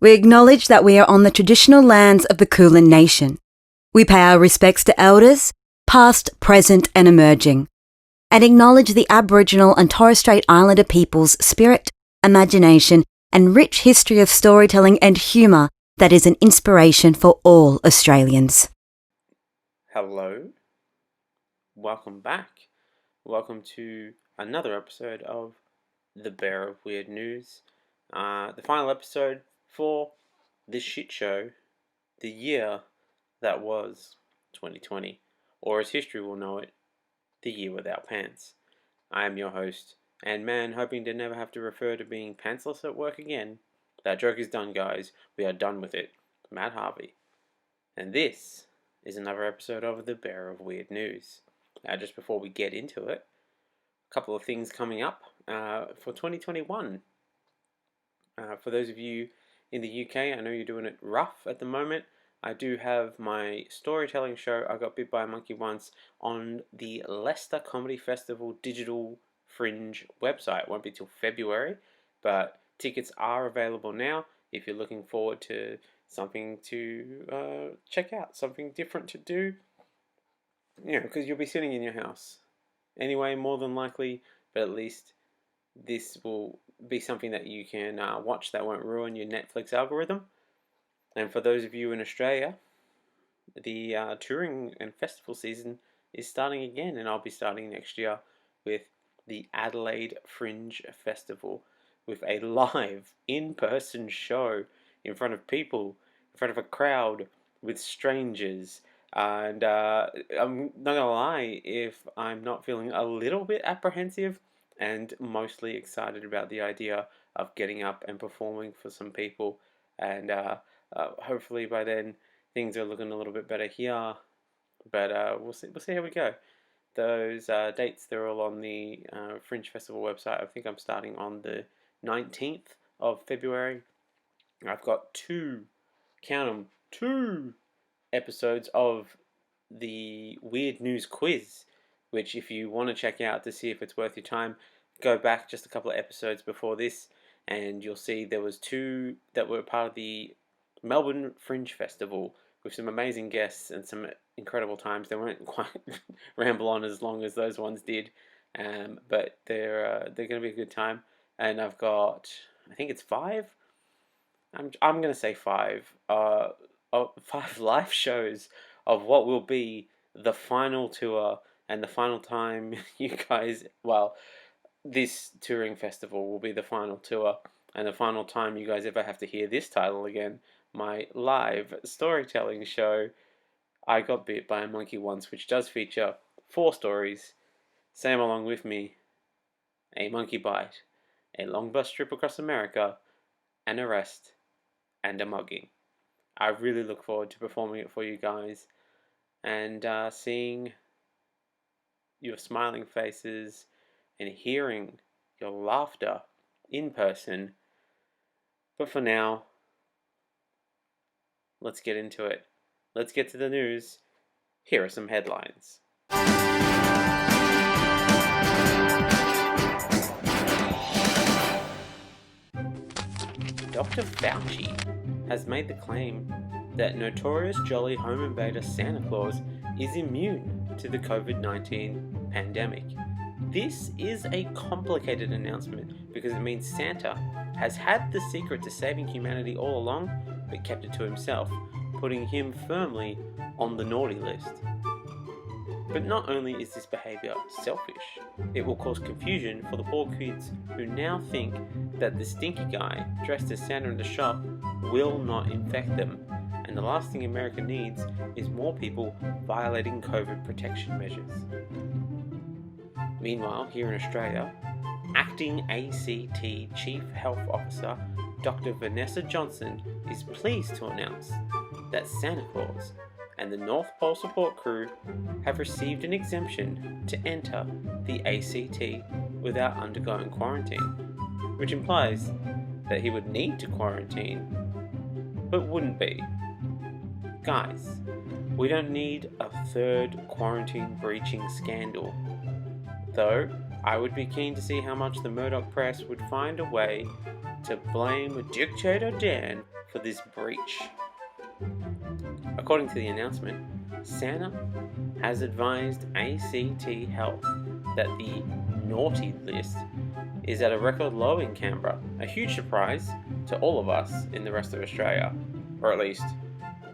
We acknowledge that we are on the traditional lands of the Kulin Nation. We pay our respects to elders, past, present and emerging, and acknowledge the Aboriginal and Torres Strait Islander people's spirit, imagination and rich history of storytelling and humour that is an inspiration for all Australians. Hello, welcome back. Welcome to another episode of The Bearer of Weird News. The final episode for this shit show, the year that was 2020, or as history will know it, the year without pants. I am your host, and man, hoping to never have to refer to being pantsless at work again. That joke is done, guys. We are done with it. Matt Harvey. And this is another episode of The Bearer of Weird News. Just before we get into it, a couple of things coming up for 2021. For those of you in the UK, I know you're doing it rough at the moment. I do have my storytelling show, I Got Bit by a Monkey Once, on the Leicester Comedy Festival digital fringe website. It won't be till February, but tickets are available now if you're looking forward to something to check out, something different to do. You know, because you'll be sitting in your house anyway, more than likely, but at least this will be something that you can watch that won't ruin your Netflix algorithm. And for those of you in Australia, the touring and festival season is starting again, and I'll be starting next year with the Adelaide Fringe Festival with a live in-person show in front of people, in front of a crowd, with strangers. And I'm not gonna lie, if I'm not feeling a little bit apprehensive and mostly excited about the idea of getting up and performing for some people, and hopefully by then things are looking a little bit better here, but we'll see how we go. Those dates, they're all on the Fringe Festival website. I think I'm starting on the 19th of February. I've got two episodes of the Weird News Quiz, which if you want to check out to see if it's worth your time, go back just a couple of episodes before this and you'll see there was two that were part of the Melbourne Fringe Festival with some amazing guests and some incredible times. They weren't quite ramble on as long as those ones did, but they're going to be a good time. And I've got, I think it's five. I'm going to say five. 5 live shows of what will be the final tour and the final time you guys, well, this touring festival will be the final tour and the final time you guys ever have to hear this title again. My live storytelling show, I Got Bit by a Monkey Once, which does feature 4 stories. Say 'em along with me. A monkey bite, a long bus trip across America, an arrest, and a mugging. I really look forward to performing it for you guys and seeing your smiling faces and hearing your laughter in person. But for now, let's get into it. Let's get to the news. Here are some headlines. Dr. Fauci has made the claim that notorious jolly home invader Santa Claus is immune to the COVID-19 pandemic. This is a complicated announcement because it means Santa has had the secret to saving humanity all along, but kept it to himself, putting him firmly on the naughty list. But not only is this behaviour selfish, it will cause confusion for the poor kids who now think that the stinky guy dressed as Santa in the shop will not infect them, and the last thing America needs is more people violating COVID protection measures. Meanwhile, here in Australia, Acting ACT Chief Health Officer Dr. Vanessa Johnson is pleased to announce that Santa Claus and the North Pole Support Crew have received an exemption to enter the ACT without undergoing quarantine, which implies that he would need to quarantine, but wouldn't be. Guys, we don't need a third quarantine breaching scandal. Though, I would be keen to see how much the Murdoch press would find a way to blame Dictator Dan for this breach. According to the announcement, Santa has advised ACT Health that the naughty list is at a record low in Canberra, a huge surprise to all of us in the rest of Australia, or at least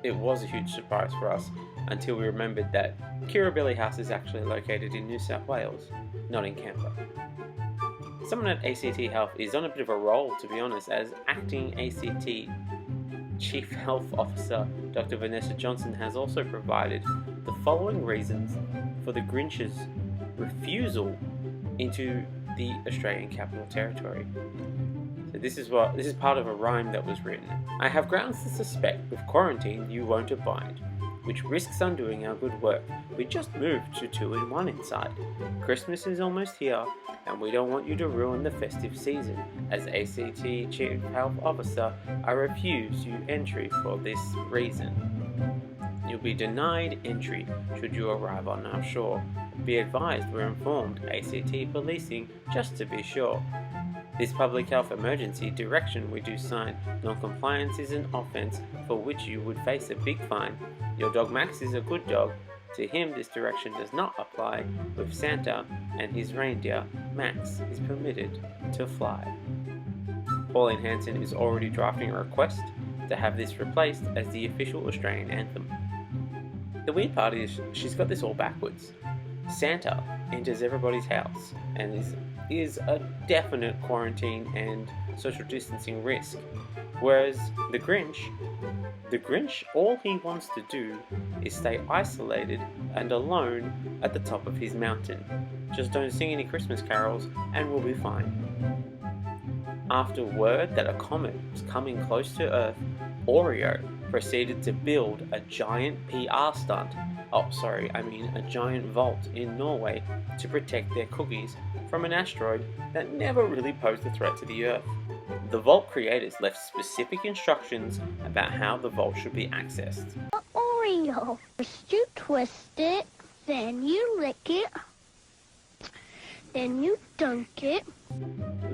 it was a huge surprise for us until we remembered that Kirribilli House is actually located in New South Wales, not in Canberra. Someone at ACT Health is on a bit of a roll, to be honest, as acting ACT Chief Health Officer Dr. Vanessa Johnson has also provided the following reasons for the Grinch's refusal into the Australian Capital Territory. So this is part of a rhyme that was written. I have grounds to suspect with quarantine you won't abide, which risks undoing our good work. We just moved to 2-in-1 inside. Christmas is almost here, and we don't want you to ruin the festive season. As ACT Chief Health Officer, I refuse you entry for this reason. You'll be denied entry should you arrive on our shore. Be advised we're informed ACT Policing just to be sure. This public health emergency direction we do sign. Non-compliance is an offence for which you would face a big fine. Your dog Max is a good dog. To him this direction does not apply. With Santa and his reindeer, Max is permitted to fly. Pauline Hanson is already drafting a request to have this replaced as the official Australian anthem. The weird part is she's got this all backwards. Santa enters everybody's house and is a definite quarantine and social distancing risk, whereas the Grinch, all he wants to do is stay isolated and alone at the top of his mountain. Just don't sing any Christmas carols and we'll be fine. After word that a comet was coming close to Earth, Oreo proceeded to build a giant PR stunt, a giant vault in Norway to protect their cookies from an asteroid that never really posed a threat to the Earth. The vault creators left specific instructions about how the vault should be accessed. Oreo. First you twist it, then you lick it, then you dunk it.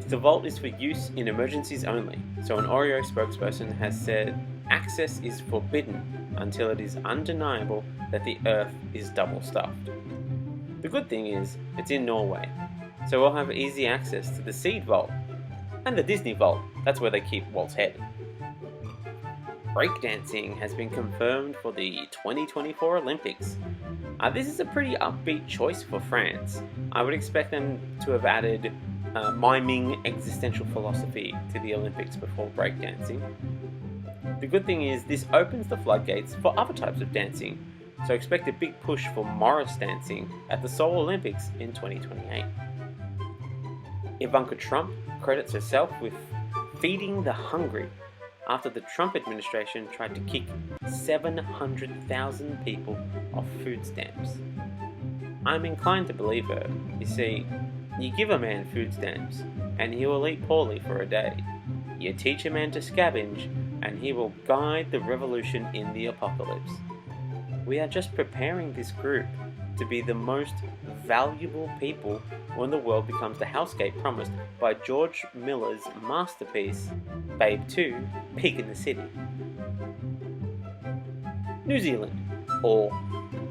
The vault is for use in emergencies only, so an Oreo spokesperson has said access is forbidden until it is undeniable that the Earth is double stuffed. The good thing is, it's in Norway, so we'll have easy access to the Seed Vault and the Disney Vault. That's where they keep Walt's head. Breakdancing has been confirmed for the 2024 Olympics. This is a pretty upbeat choice for France. I would expect them to have added miming existential philosophy to the Olympics before breakdancing. The good thing is this opens the floodgates for other types of dancing, so expect a big push for Morris dancing at the Seoul Olympics in 2028. Ivanka Trump credits herself with feeding the hungry after the Trump administration tried to kick 700,000 people off food stamps. I'm inclined to believe her. You see, you give a man food stamps and he will eat poorly for a day. You teach a man to scavenge and he will guide the revolution in the apocalypse. We are just preparing this group to be the most valuable people when the world becomes the hellscape promised by George Miller's masterpiece, Babe 2, Pig in the City. New Zealand, or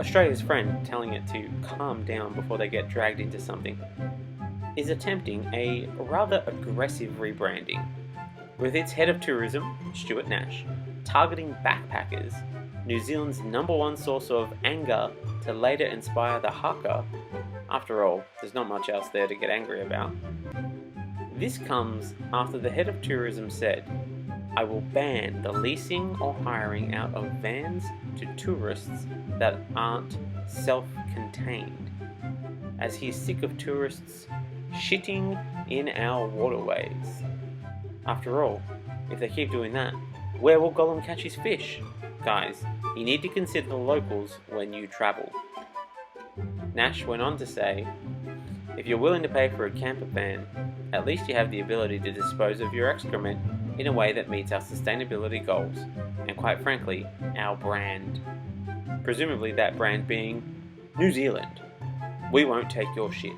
Australia's friend telling it to calm down before they get dragged into something, is attempting a rather aggressive rebranding, with its head of tourism, Stuart Nash, targeting backpackers, New Zealand's #1 source of anger to later inspire the haka. After all, there's not much else there to get angry about. This comes after the head of tourism said, I will ban the leasing or hiring out of vans to tourists that aren't self-contained, as he is sick of tourists shitting in our waterways. After all, if they keep doing that, where will Gollum catch his fish? Guys, you need to consider the locals when you travel. Nash went on to say, if you're willing to pay for a camper van, at least you have the ability to dispose of your excrement in a way that meets our sustainability goals, and quite frankly, our brand. Presumably that brand being New Zealand. We won't take your shit.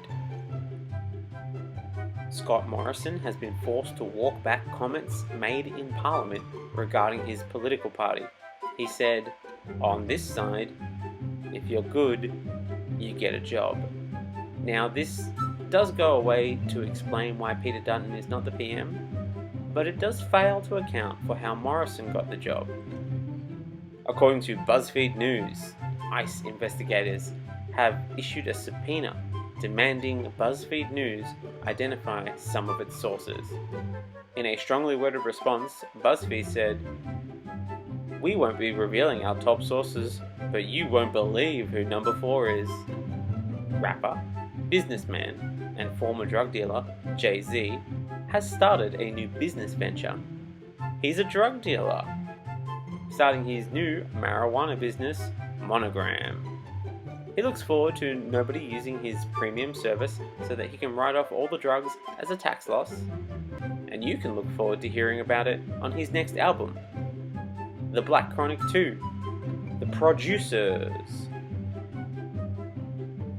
Scott Morrison has been forced to walk back comments made in Parliament regarding his political party. He said, "On this side, if you're good, you get a job." Now this does go away to explain why Peter Dutton is not the PM, but it does fail to account for how Morrison got the job. According to BuzzFeed News, ICE investigators have issued a subpoena demanding BuzzFeed News identify some of its sources. In a strongly worded response, BuzzFeed said, "We won't be revealing our top sources, but you won't believe who number 4 is." Rapper, businessman, and former drug dealer Jay-Z has started a new business venture. He's a drug dealer, starting his new marijuana business, Monogram. He looks forward to nobody using his premium service so that he can write off all the drugs as a tax loss. And you can look forward to hearing about it on his next album, The Black Chronic 2, The Producers.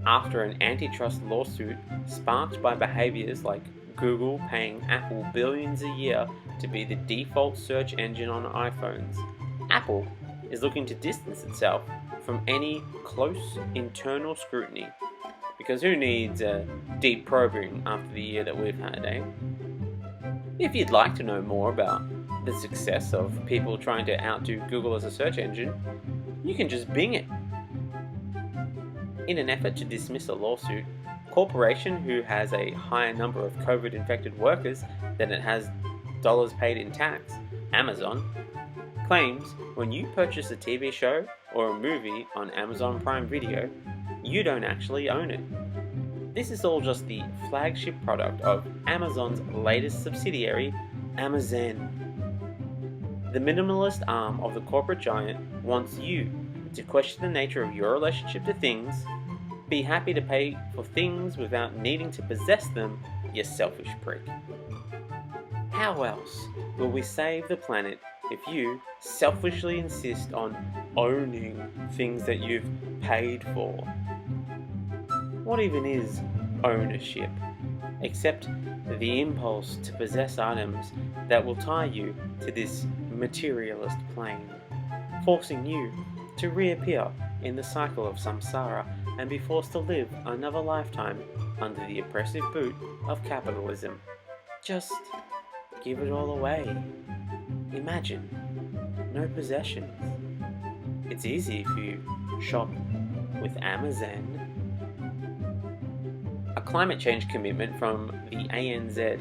After an antitrust lawsuit sparked by behaviors like Google paying Apple billions a year to be the default search engine on iPhones, Apple is looking to distance itself from any close internal scrutiny. Because who needs a deep probing after the year that we've had, eh? If you'd like to know more about the success of people trying to outdo Google as a search engine, you can just Bing it. In an effort to dismiss a lawsuit, a corporation who has a higher number of COVID-infected workers than it has dollars paid in tax, Amazon, claims when you purchase a TV show or a movie on Amazon Prime Video, you don't actually own it. This is all just the flagship product of Amazon's latest subsidiary, Amazon. The minimalist arm of the corporate giant wants you to question the nature of your relationship to things, be happy to pay for things without needing to possess them, you selfish prick. How else will we save the planet if you selfishly insist on owning things that you've paid for? What even is ownership, except the impulse to possess items that will tie you to this materialist plane, forcing you to reappear in the cycle of samsara and be forced to live another lifetime under the oppressive boot of capitalism? Just give it all away. Imagine no possessions. It's easy if you shop with Amazon. A climate change commitment from the ANZ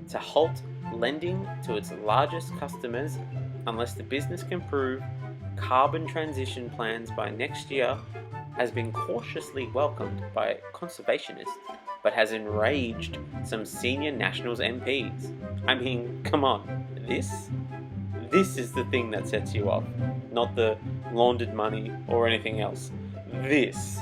to halt lending to its largest customers unless the business can prove carbon transition plans by next year has been cautiously welcomed by conservationists, but has enraged some senior Nationals MPs. I mean, come on, this is the thing that sets you off, not the laundered money or anything else. This.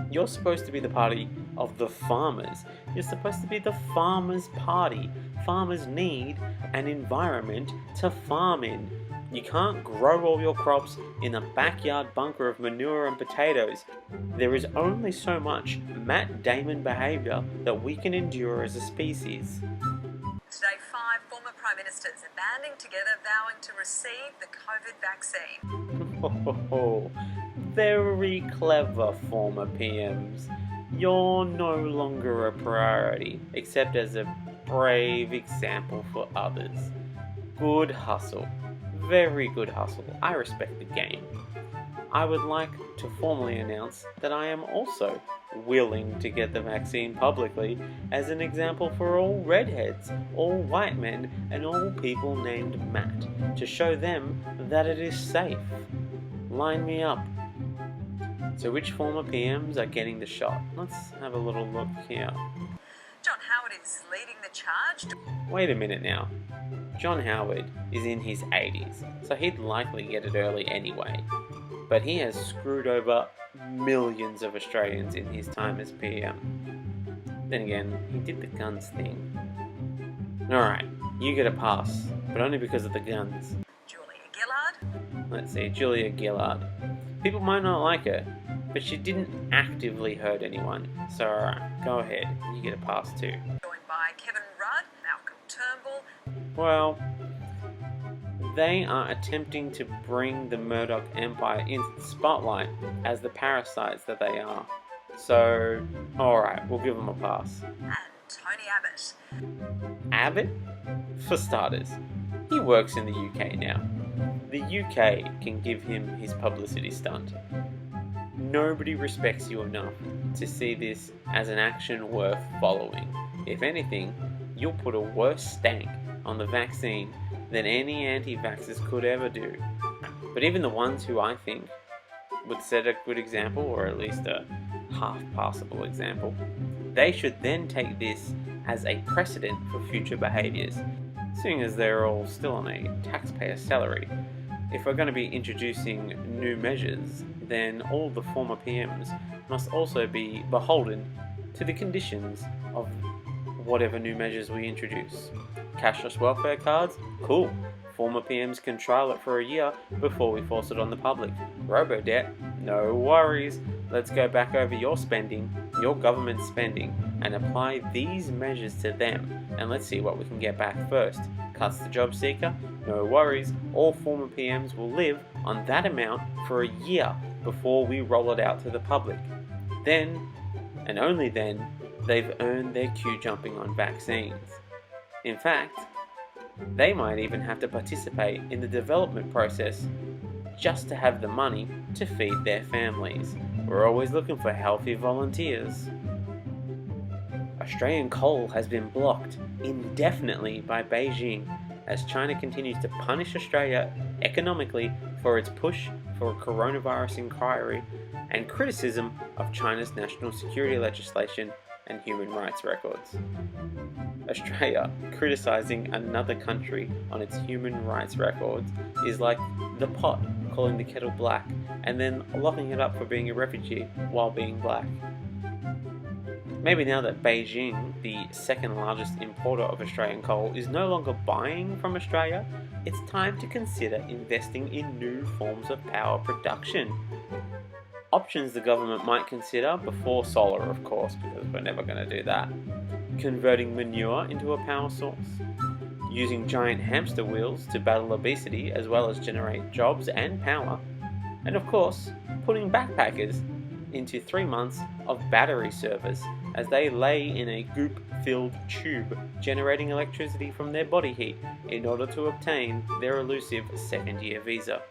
You're supposed to be the party of the farmers. You're supposed to be the farmers' party. Farmers need an environment to farm in. You can't grow all your crops in a backyard bunker of manure and potatoes. There is only so much Matt Damon behaviour that we can endure as a species. Today, 5 former Prime Ministers are banding together vowing to receive the COVID vaccine. Very clever, former PMs. You're no longer a priority, except as a brave example for others. Good hustle. Very good hustle. I respect the game. I would like to formally announce that I am also willing to get the vaccine publicly as an example for all redheads, all white men, and all people named Matt, to show them that it is safe. Line me up. So which former PMs are getting the shot? Let's have a little look here. John Howard is leading the charge. Wait a minute now. John Howard is in his 80s, so he'd likely get it early anyway. But he has screwed over millions of Australians in his time as PM. Then again, he did the guns thing. Alright, you get a pass, but only because of the guns. Julia Gillard. Let's see, Julia Gillard. People might not like her, but she didn't actively hurt anyone. So alright, go ahead, you get a pass too. Joined by Kevin Rudd, Malcolm Turnbull. Well, they are attempting to bring the Murdoch empire into the spotlight as the parasites that they are. So, alright, we'll give them a pass. And Tony Abbott. Abbott? For starters, he works in the UK now. The UK can give him his publicity stunt. Nobody respects you enough to see this as an action worth following. If anything, you'll put a worse stank on the vaccine than any anti-vaxxers could ever do. But even the ones who I think would set a good example, or at least a half-passable example, they should then take this as a precedent for future behaviours, seeing as they're all still on a taxpayer salary. If we're going to be introducing new measures, then all the former PMs must also be beholden to the conditions of whatever new measures we introduce. Cashless welfare cards? Cool. Former PMs can trial it for a year before we force it on the public. Robo-debt? No worries. Let's go back over your spending, your government spending, and apply these measures to them, and let's see what we can get back first. Cuts the job seeker? No worries. All former PMs will live on that amount for a year before we roll it out to the public. Then, and only then, they've earned their queue jumping on vaccines. In fact, they might even have to participate in the development process just to have the money to feed their families. We're always looking for healthy volunteers. Australian coal has been blocked indefinitely by Beijing as China continues to punish Australia economically for its push for a coronavirus inquiry and criticism of China's national security legislation and human rights records. Australia criticising another country on its human rights records is like the pot calling the kettle black and then locking it up for being a refugee while being black. Maybe now that Beijing, the second largest importer of Australian coal, is no longer buying from Australia, it's time to consider investing in new forms of power production. Options the government might consider before solar, of course, because we're never going to do that. Converting manure into a power source. Using giant hamster wheels to battle obesity as well as generate jobs and power. And of course, putting backpackers into 3 months of battery service as they lay in a goop-filled tube generating electricity from their body heat in order to obtain their elusive second-year visa.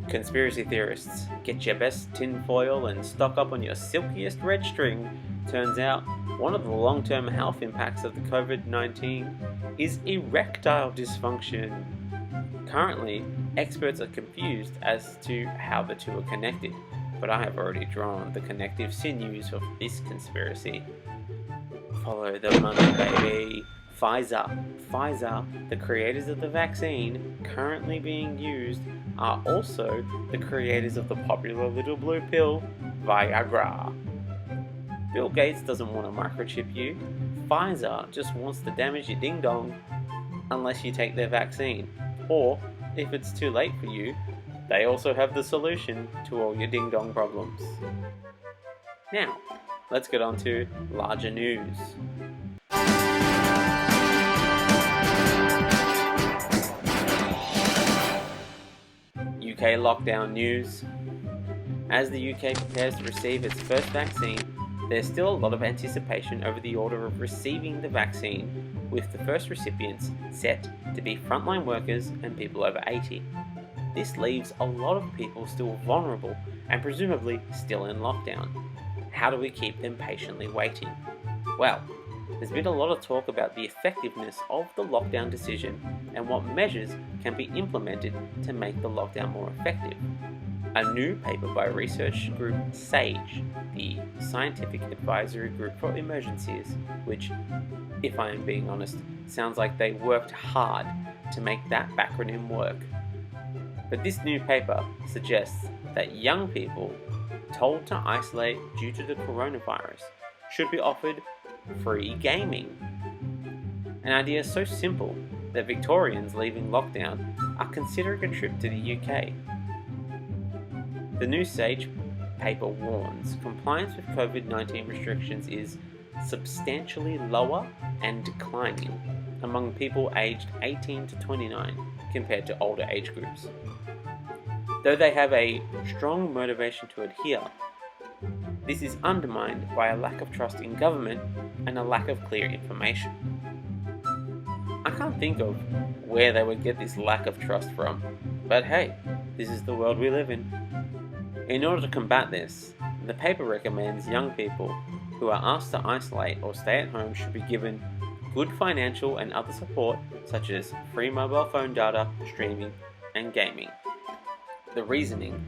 Conspiracy theorists, get your best tinfoil and stock up on your silkiest red string. Turns out, one of the long-term health impacts of the COVID-19 is erectile dysfunction. Currently, experts are confused as to how the two are connected, but I have already drawn the connective sinews of this conspiracy. Follow the money, baby. Pfizer, the creators of the vaccine currently being used, are also the creators of the popular little blue pill, Viagra. Bill Gates doesn't want to microchip you. Pfizer just wants to damage your ding-dong unless you take their vaccine. Or, if it's too late for you, they also have the solution to all your ding-dong problems. Now, let's get on to larger news. UK lockdown news. As the UK prepares to receive its first vaccine, there's still a lot of anticipation over the order of receiving the vaccine, with the first recipients set to be frontline workers and people over 80. This leaves a lot of people still vulnerable and presumably still in lockdown. How do we keep them patiently waiting? Well, there's been a lot of talk about the effectiveness of the lockdown decision and what measures can be implemented to make the lockdown more effective. A new paper by research group SAGE, the Scientific Advisory Group for Emergencies, which, if I am being honest, sounds like they worked hard to make that backronym work. But this new paper suggests that young people told to isolate due to the coronavirus should be offered free gaming. An idea so simple that Victorians leaving lockdown are considering a trip to the UK. The new SAGE paper warns compliance with COVID-19 restrictions is substantially lower and declining among people aged 18 to 29 compared to older age groups. Though they have a strong motivation to adhere, this is undermined by a lack of trust in government and a lack of clear information. I can't think of where they would get this lack of trust from, but hey, this is the world we live in. In order to combat this, the paper recommends young people who are asked to isolate or stay at home should be given good financial and other support such as free mobile phone data, streaming, and gaming. The reasoning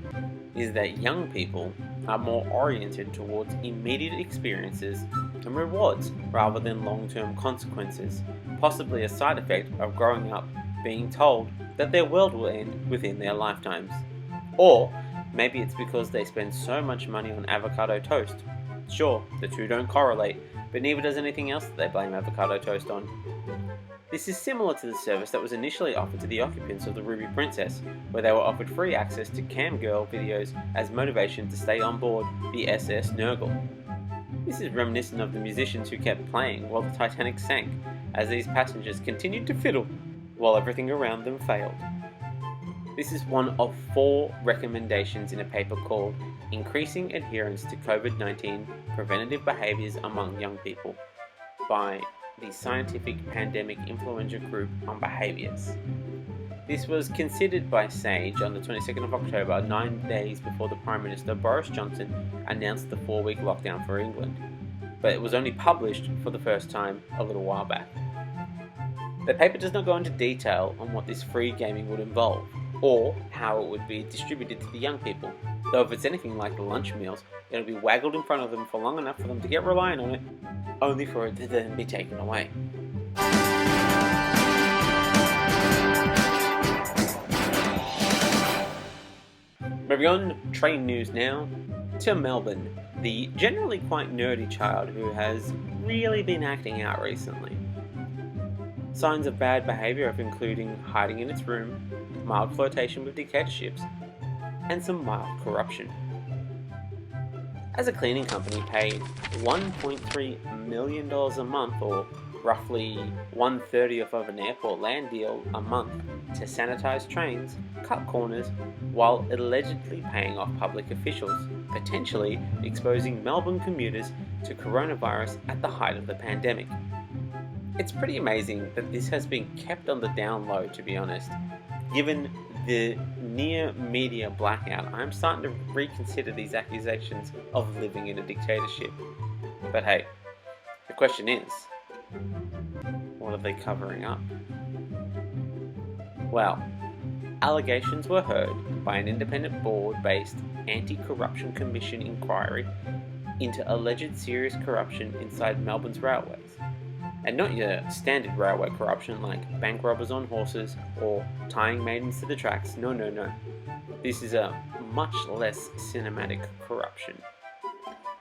is that young people are more oriented towards immediate experiences and rewards rather than long-term consequences, possibly a side effect of growing up being told that their world will end within their lifetimes. Or maybe it's because they spend so much money on avocado toast. Sure, the two don't correlate, but neither does anything else that they blame avocado toast on. This is similar to the service that was initially offered to the occupants of the Ruby Princess, where they were offered free access to cam girl videos as motivation to stay on board the SS Nurgle. This is reminiscent of the musicians who kept playing while the Titanic sank, as these passengers continued to fiddle while everything around them failed. This is one of 4 recommendations in a paper called Increasing Adherence to COVID-19 Preventative Behaviours Among Young People by the Scientific Pandemic Influenza Group on Behaviours. This was considered by SAGE on the 22nd of October, 9 days before the Prime Minister Boris Johnson announced the 4-week lockdown for England, but it was only published for the first time a little while back. The paper does not go into detail on what this free gaming would involve, or how it would be distributed to the young people, though if it's anything like the lunch meals, it'll be waggled in front of them for long enough for them to get reliant on it, only for it to then be taken away. Moving on, train news now, to Melbourne, the generally quite nerdy child who has really been acting out recently. Signs of bad behaviour of including hiding in its room, mild flirtation with dictatorships, and some mild corruption. As a cleaning company paid $1.3 million a month, or roughly 1/30th of an airport land deal a month, to sanitise trains, cut corners, while allegedly paying off public officials, potentially exposing Melbourne commuters to coronavirus at the height of the pandemic. It's pretty amazing that this has been kept on the down low, to be honest. Given the near media blackout, I'm starting to reconsider these accusations of living in a dictatorship. But hey, the question is, what are they covering up? Well, allegations were heard by an independent board-based anti-corruption commission inquiry into alleged serious corruption inside Melbourne's railways. And not your standard railway corruption like bank robbers on horses or tying maidens to the tracks. No. This is a much less cinematic corruption.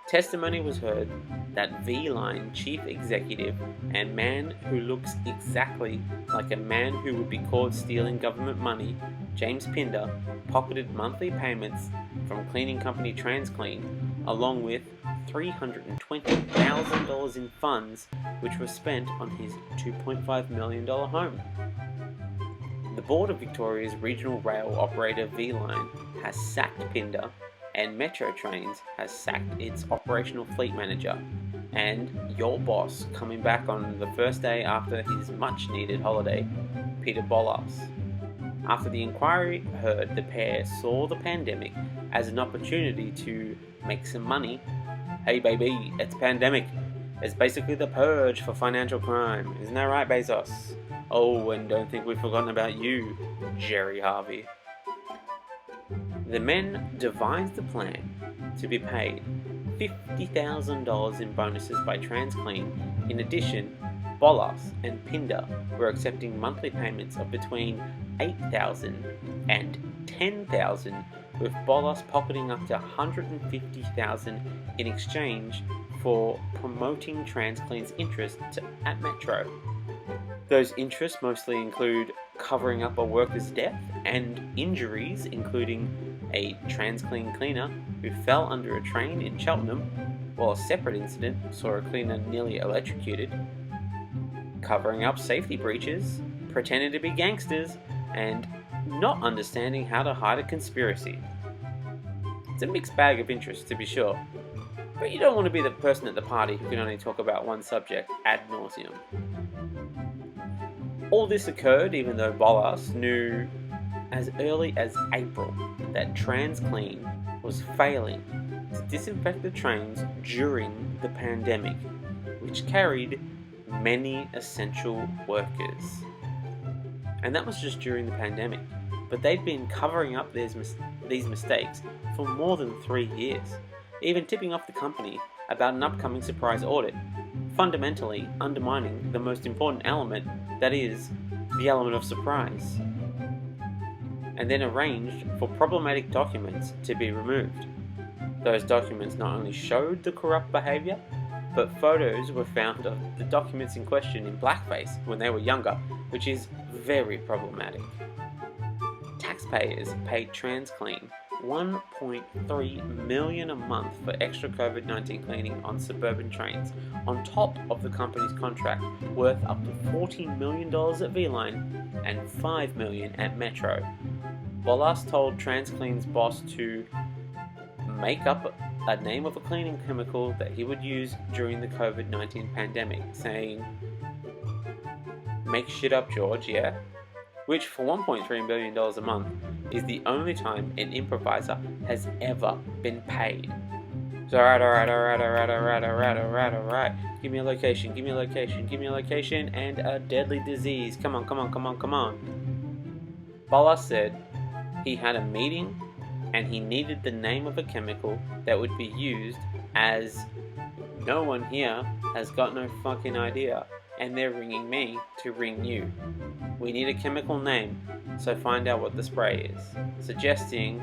Testimony was heard that V-Line chief executive and man who looks exactly like a man who would be caught stealing government money, James Pinder, pocketed monthly payments from cleaning company Unclean, along with $320,000 in funds which were spent on his $2.5 million home. The board of Victoria's regional rail operator V-Line has sacked Pinder, and Metro Trains has sacked its operational fleet manager, and your boss coming back on the first day after his much needed holiday, Peter Bolas. After the inquiry heard, the pair saw the pandemic as an opportunity to make some money. Hey baby, it's pandemic. It's basically the purge for financial crime. Isn't that right, Bezos? Oh, and don't think we've forgotten about you, Jerry Harvey. The men devised a plan to be paid $50,000 in bonuses by Unclean. In addition, Bolas and Pinder were accepting monthly payments of between $8,000 and $10,000, with Bolas pocketing up to $150,000 in exchange for promoting Unclean's interest at Metro. Those interests mostly include covering up a worker's death and injuries, including a Unclean cleaner who fell under a train in Cheltenham while a separate incident saw a cleaner nearly electrocuted, covering up safety breaches, pretending to be gangsters, and not understanding how to hide a conspiracy. It's a mixed bag of interests, to be sure, but you don't want to be the person at the party who can only talk about one subject ad nauseum. All this occurred even though Bolas knew as early as April that Unclean was failing to disinfect the trains during the pandemic, which carried many essential workers. And that was just during the pandemic, but they'd been covering up these mistakes for more than 3 years, even tipping off the company about an upcoming surprise audit, fundamentally undermining the most important element, that is, the element of surprise, and then arranged for problematic documents to be removed. Those documents not only showed the corrupt behaviour, but photos were found of the documents in question in blackface when they were younger, which is very problematic. Taxpayers paid Unclean $1.3 million a month for extra COVID-19 cleaning on suburban trains, on top of the company's contract worth up to $14 million at V-Line and $5 million at Metro. Bolas told Unclean's boss to make up a name of a cleaning chemical that he would use during the COVID-19 pandemic, saying, "Make shit up, George, yeah?" Which for $1.3 million a month is the only time an improviser has ever been paid. So alright. Give me a location, and a deadly disease. Come on. Bolas said he had a meeting and he needed the name of a chemical that would be used, as no one here has got no fucking idea, and they're ringing me to ring you. We need a chemical name, so find out what the spray is, suggesting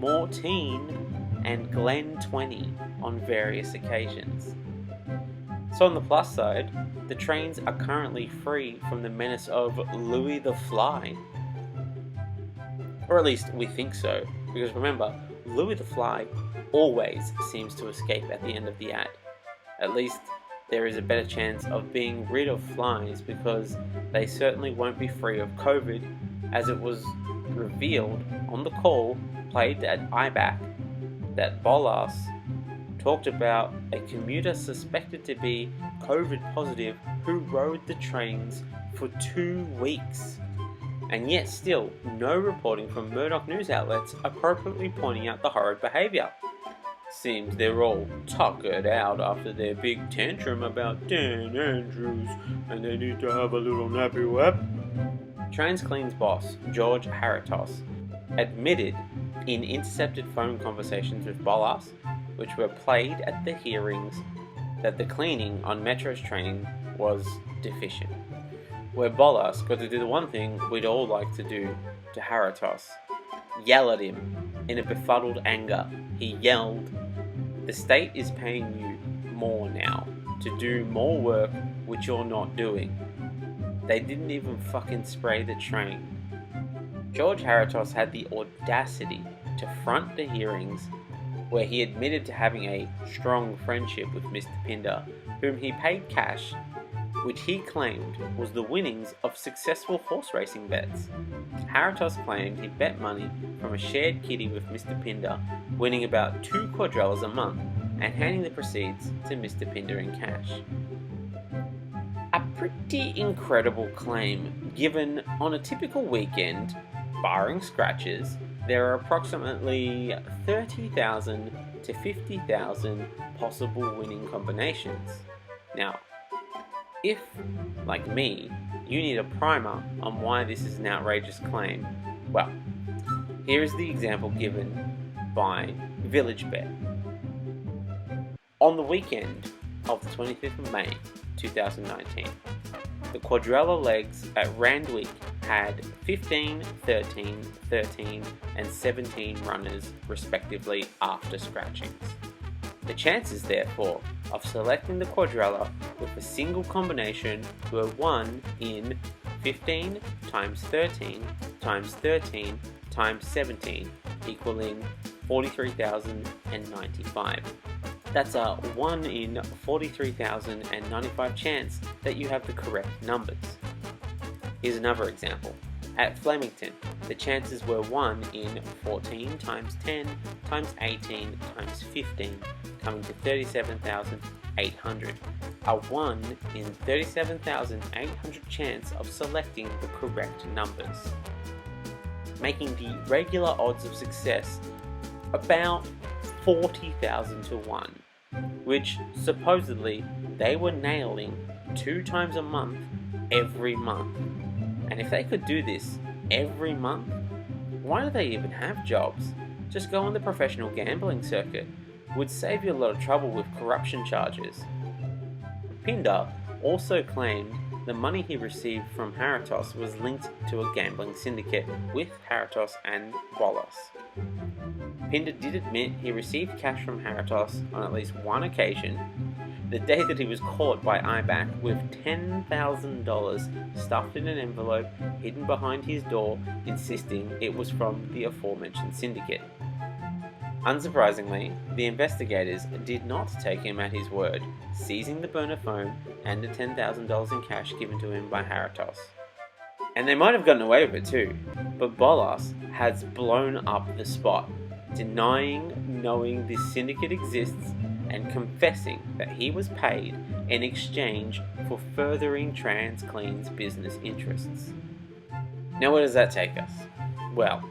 Mortine and Glen 20 on various occasions. So on the plus side, the trains are currently free from the menace of Louis the Fly. Or at least we think so, because remember, Louis the Fly always seems to escape at the end of the ad. At least there is a better chance of being rid of flies, because they certainly won't be free of COVID, as it was revealed on the call played at IBAC that Bolas talked about a commuter suspected to be COVID positive who rode the trains for 2 weeks. And yet still, no reporting from Murdoch news outlets appropriately pointing out the horrid behaviour. Seems they're all tuckered out after their big tantrum about Dan Andrews, and they need to have a little nappy wap. Unclean's boss, George Haratos, admitted in intercepted phone conversations with Bolas, which were played at the hearings, that the cleaning on Metro's train was deficient. Where Bolas got to do the one thing we'd all like to do to Haratos: yell at him. In a befuddled anger, he yelled, "The state is paying you more now to do more work which you're not doing. They didn't even fucking spray the train." George Haratos had the audacity to front the hearings, where he admitted to having a strong friendship with Mr. Pinder, whom he paid cash, which he claimed was the winnings of successful horse racing bets. Haratos claimed he bet money from a shared kitty with Mr. Pinder, winning about 2 quadrillas a month, and handing the proceeds to Mr. Pinder in cash. A pretty incredible claim, given on a typical weekend, barring scratches, there are approximately 30,000 to 50,000 possible winning combinations. Now, if, like me, you need a primer on why this is an outrageous claim, well, here is the example given by VillageBet. On the weekend of the 25th of May 2019, the quadrilla legs at Randwick had 15, 13, 13 and 17 runners respectively after scratchings. The chances, therefore, of selecting the quadrilla with a single combination were 1 in 15 times 13 times 13 times 17, equaling 43,095. That's a 1 in 43,095 chance that you have the correct numbers. Here's another example. At Flemington, the chances were 1 in 14 times 10 times 18 times 15, coming to 37,800. A 1 in 37,800 chance of selecting the correct numbers, making the regular odds of success about 40,000 to 1, which supposedly they were nailing 2 times a month every month. And if they could do this every month, why do they even have jobs? Just go on the professional gambling circuit. Would save you a lot of trouble with corruption charges. Pinder also claimed the money he received from Haratos was linked to a gambling syndicate with Haratos and Bolas. Pinder did admit he received cash from Haratos on at least one occasion, the day that he was caught by IBAC with $10,000 stuffed in an envelope hidden behind his door, insisting it was from the aforementioned syndicate. Unsurprisingly, the investigators did not take him at his word, seizing the burner phone and the $10,000 in cash given to him by Haratos. And they might have gotten away with it too, but Bolas has blown up the spot, denying knowing this syndicate exists and confessing that he was paid in exchange for furthering Unclean's business interests. Now where does that take us? Well,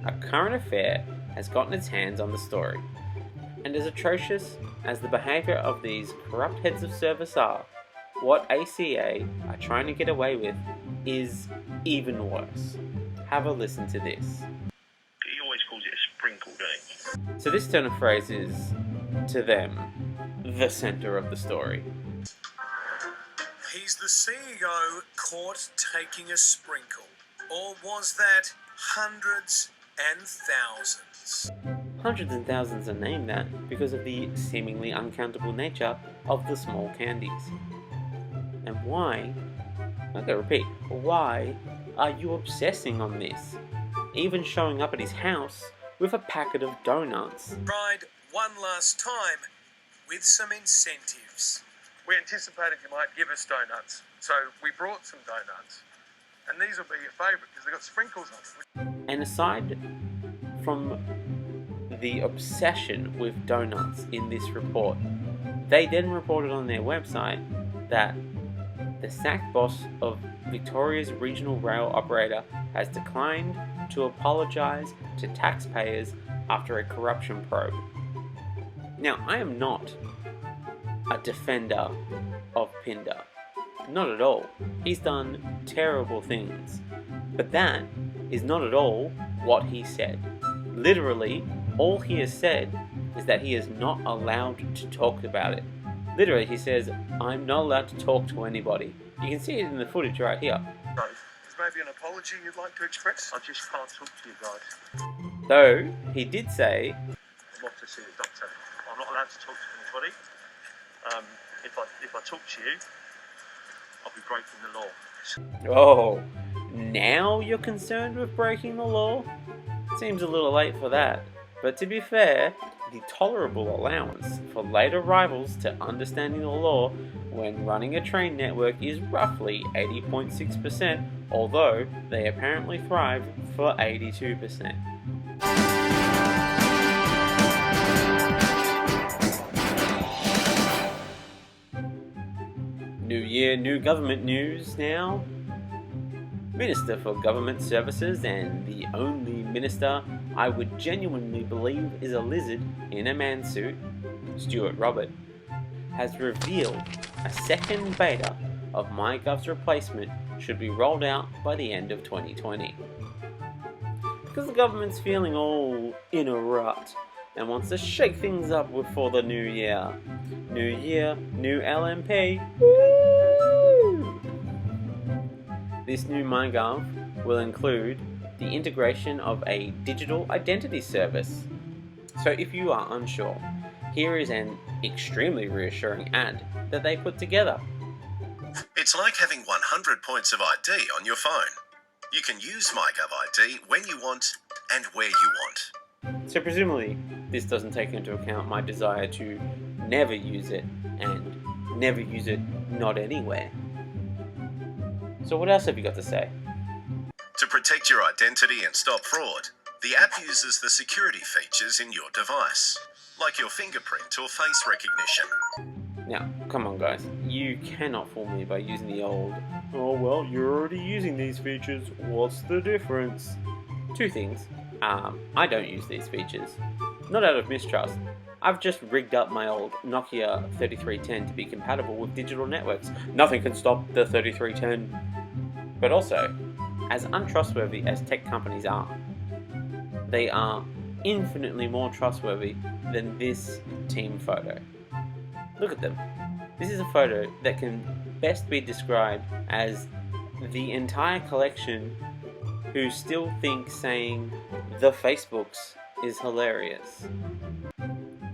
a current affair has gotten its hands on the story, and as atrocious as the behaviour of these corrupt heads of service are, what ACA are trying to get away with is even worse. Have a listen to this. He always calls it a sprinkle, doesn't he? So this turn of phrase is, to them, the centre of the story. He's the CEO caught taking a sprinkle. Or was that hundreds and thousands? Hundreds and thousands are named that because of the seemingly uncountable nature of the small candies. And why, I'm going to repeat, why are you obsessing on this? Even showing up at his house with a packet of donuts. Tried one last time with some incentives. We anticipated you might give us donuts, so we brought some donuts. And these will be your favourite because they've got sprinkles on them. And aside from the obsession with donuts in this report, they then reported on their website that the sacked boss of Victoria's regional rail operator has declined to apologise to taxpayers after a corruption probe. Now, I am not a defender of Pinder. Not at all. He's done terrible things. But that is not at all what he said. Literally, all he has said is that he is not allowed to talk about it. Literally, he says, I'm not allowed to talk to anybody. You can see it in the footage right here. So, is maybe an apology you'd like to express? I just can't talk to you guys. Though, he did say, I'm off to see the doctor. I'm not allowed to talk to anybody. If I talk to you, I'll be breaking the law. oh, now you're concerned with breaking the law? Seems a little late for that. But to be fair, the tolerable allowance for late arrivals to understanding the law when running a train network is roughly 80.6%, although they apparently thrive for 82%. New year, new government news now. Minister for Government Services and the only minister I would genuinely believe is a lizard in a man suit, Stuart Robert, has revealed a second beta of MyGov's replacement should be rolled out by the end of 2020. Because the government's feeling all in a rut and wants to shake things up before the new year. New year, new LMP. Woo! This new MyGov will include the integration of a digital identity service. So if you are unsure, here is an extremely reassuring ad that they put together. It's like having 100 points of ID on your phone. You can use MyGov ID when you want and where you want. So presumably, this doesn't take into account my desire to never use it, and never use it not anywhere. So what else have you got to say? To protect your identity and stop fraud, the app uses the security features in your device, like your fingerprint or face recognition. Now, come on guys, you cannot fool me by using the old, "Oh well, you're already using these features, what's the difference?" Two things. I don't use these features. Not out of mistrust. I've just rigged up my old Nokia 3310 to be compatible with digital networks. Nothing can stop the 3310. But also, as untrustworthy as tech companies are, they are infinitely more trustworthy than this team photo. Look at them. This is a photo that can best be described as the entire collection who still think saying the Facebooks is hilarious.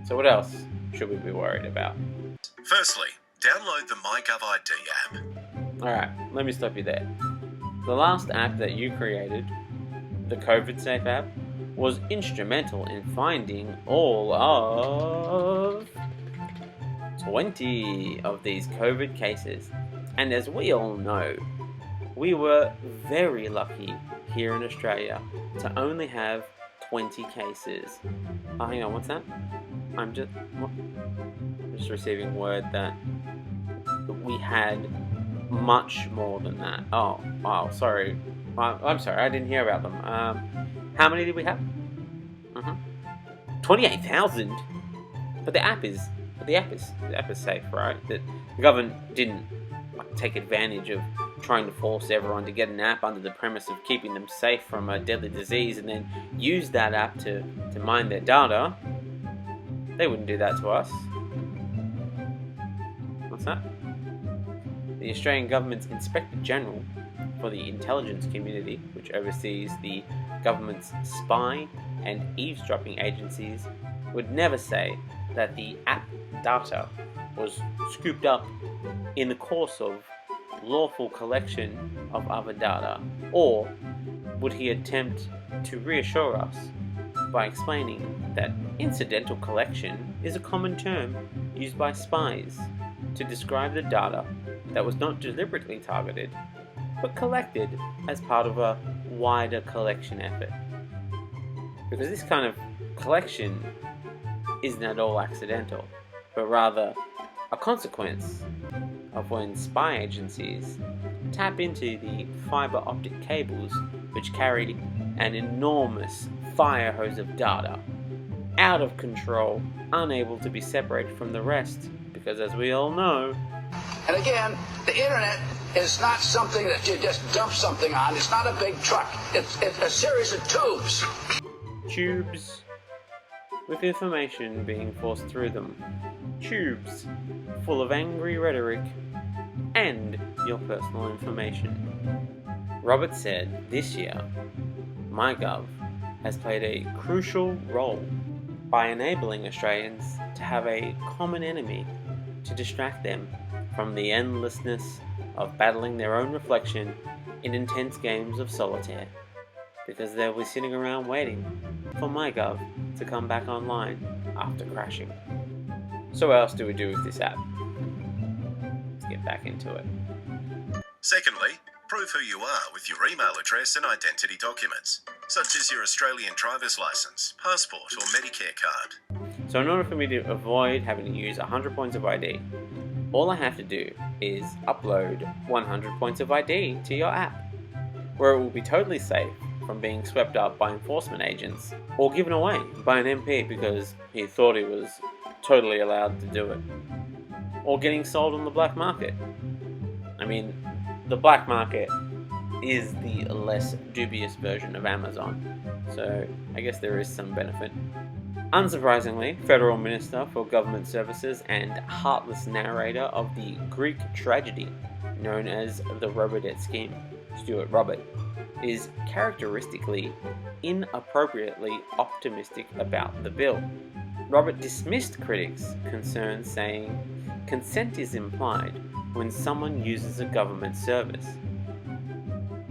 So what else should we be worried about? Firstly, download the MyGovID app. Alright, let me stop you there. The last app that you created, the COVID Safe app, was instrumental in finding all of 20 of these COVID cases. And as we all know, we were very lucky here in Australia to only have 20 cases. Oh, hang on, what's that? I'm just receiving word that we had much more than that. Oh, wow, sorry. I'm sorry, I didn't hear about them. How many did we have? 28,000. But the app is safe, right? The government didn't take advantage of trying to force everyone to get an app under the premise of keeping them safe from a deadly disease and then use that app to mine their data. They wouldn't do that to us. What's that? The Australian government's Inspector General for the Intelligence Community, which oversees the government's spy and eavesdropping agencies, would never say that the app data was scooped up in the course of lawful collection of other data, or would he attempt to reassure us by explaining that incidental collection is a common term used by spies to describe the data that was not deliberately targeted, but collected as part of a wider collection effort. Because this kind of collection isn't at all accidental, but rather a consequence of when spy agencies tap into the fiber optic cables which carry an enormous fire hose of data, out of control, unable to be separated from the rest, because as we all know, and again, the internet is not something that you just dump something on. It's not a big truck. It's a series of tubes with information being forced through them. Tubes full of angry rhetoric and your personal information. Robert said this year, MyGov has played a crucial role by enabling Australians to have a common enemy to distract them from the endlessness of battling their own reflection in intense games of solitaire, because they'll be sitting around waiting for MyGov to come back online after crashing. So what else do we do with this app? Let's get back into it. Secondly, prove who you are with your email address and identity documents, such as your Australian driver's licence, passport or Medicare card. So in order for me to avoid having to use 100 points of ID, all I have to do is upload 100 points of ID to your app, where it will be totally safe from being swept up by enforcement agents or given away by an MP because he thought he was totally allowed to do it, or getting sold on the black market. I mean, the black market is the less dubious version of Amazon, so I guess there is some benefit. Unsurprisingly, Federal Minister for Government Services and heartless narrator of the Greek tragedy known as the Robodebt scheme, Stuart Robert, is characteristically inappropriately optimistic about the bill. Robert dismissed critics' concerns, saying, "Consent is implied when someone uses a government service.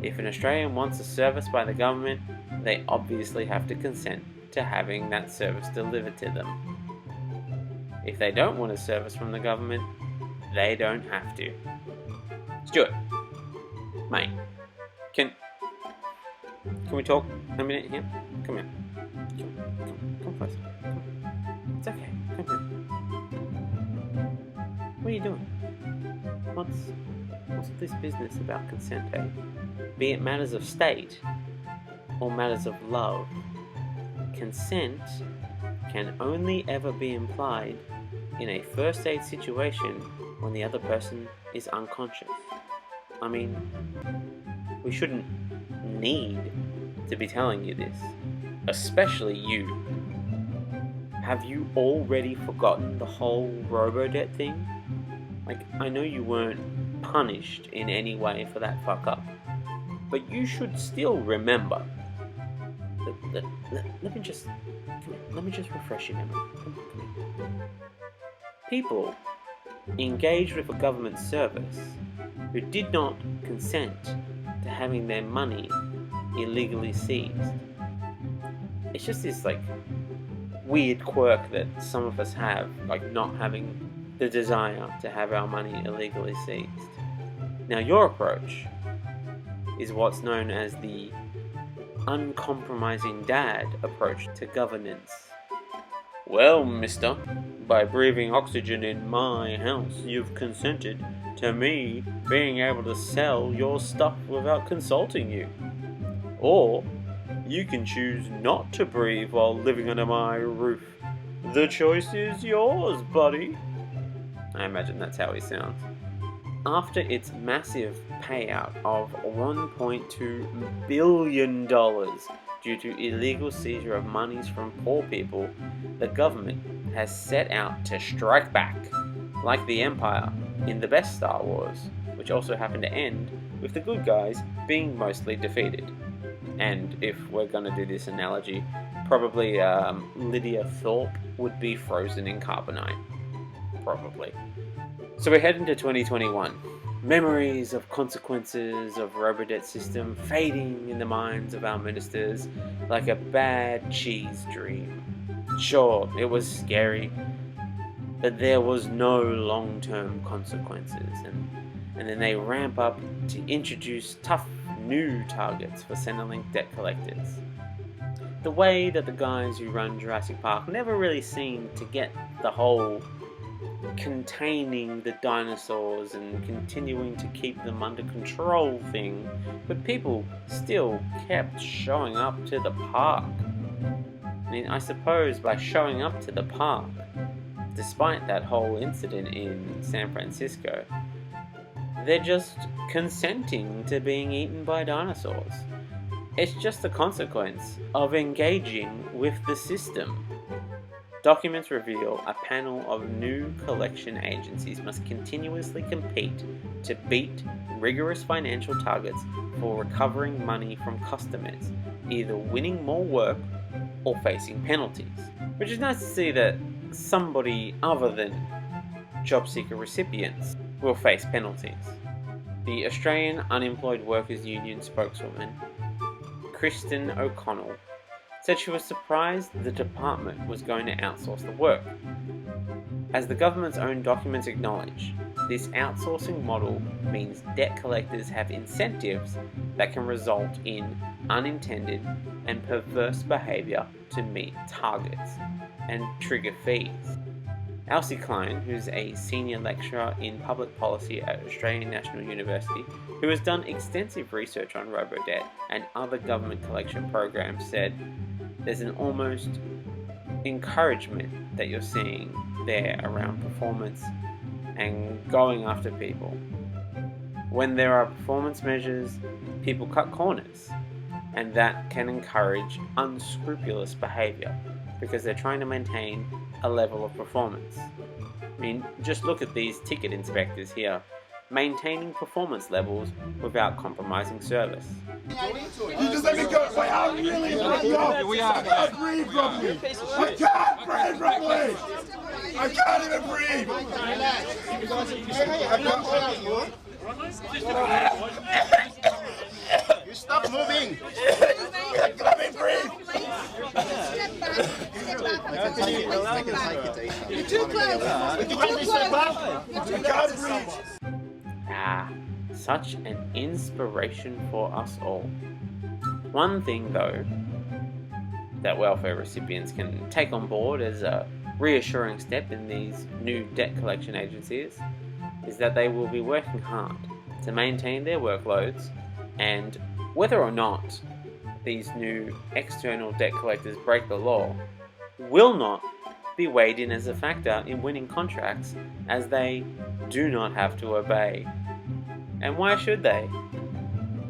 If an Australian wants a service by the government, they obviously have to consent to having that service delivered to them." If they don't want a service from the government, they don't have to. Stuart, mate, can we talk a minute here? Come here. Come closer. Come. It's okay. Come here. What are you doing? What's this business about consent, eh? Be it matters of state or matters of love, consent can only ever be implied in a first aid situation when the other person is unconscious. I mean, we shouldn't need to be telling you this, especially you. Have you already forgotten the whole robo-debt thing? Like, I know you weren't punished in any way for that fuck up, but you should still remember. Let me just refresh your memory. Come here. People engaged with a government service who did not consent to having their money illegally seized. It's just this like weird quirk that some of us have, like not having the desire to have our money illegally seized. Now your approach is what's known as the uncompromising dad approach to governance. Well, mister, by breathing oxygen in my house, you've consented to me being able to sell your stuff without consulting you. Or you can choose not to breathe while living under my roof. The choice is yours, buddy. I imagine that's how he sounds. After its massive payout of $1.2 billion due to illegal seizure of monies from poor people, the government has set out to strike back, like the Empire in the best Star Wars, which also happened to end with the good guys being mostly defeated. And if we're going to do this analogy, probably Lydia Thorpe would be frozen in carbonite. Probably. So we head into 2021. Memories of consequences of robo-debt system fading in the minds of our ministers like a bad cheese dream. Sure, it was scary, but there was no long-term consequences, and then they ramp up to introduce tough new targets for Centrelink debt collectors. The way that the guys who run Jurassic Park never really seemed to get the whole containing the dinosaurs and continuing to keep them under control thing, but people still kept showing up to the park. I mean, I suppose by showing up to the park, despite that whole incident in San Francisco, they're just consenting to being eaten by dinosaurs. It's just a consequence of engaging with the system. Documents reveal a panel of new collection agencies must continuously compete to beat rigorous financial targets for recovering money from customers, either winning more work or facing penalties. Which is nice to see that somebody other than job seeker recipients will face penalties. The Australian Unemployed Workers Union spokeswoman, Kristen O'Connell, said she was surprised the department was going to outsource the work. As the government's own documents acknowledge, this outsourcing model means debt collectors have incentives that can result in unintended and perverse behaviour to meet targets and trigger fees. Elsie Klein, who's a senior lecturer in public policy at Australian National University, who has done extensive research on robo-debt and other government collection programs, said, "There's an almost encouragement that you're seeing there around performance and going after people. When there are performance measures, people cut corners, and that can encourage unscrupulous behaviour because they're trying to maintain a level of performance. I mean, just look at these ticket inspectors here, maintaining performance levels without compromising service." You just let me go. Wait, I really let go. I can't breathe properly. I can't breathe properly. I can't even breathe. You stop moving. Let me breathe. Ah, such an inspiration for us all. One thing, though, that welfare recipients can take on board as a reassuring step in these new debt collection agencies is that they will be working hard to maintain their workloads, and whether or not these new external debt collectors break the law will not be weighed in as a factor in winning contracts, as they do not have to obey. And why should they?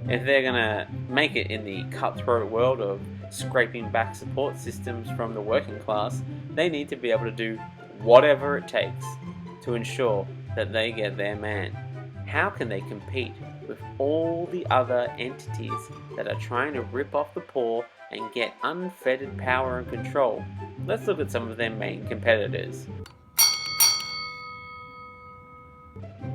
If they're gonna make it in the cutthroat world of scraping back support systems from the working class, they need to be able to do whatever it takes to ensure that they get their man. How can they compete with all the other entities that are trying to rip off the poor and get unfettered power and control? Let's look at some of their main competitors.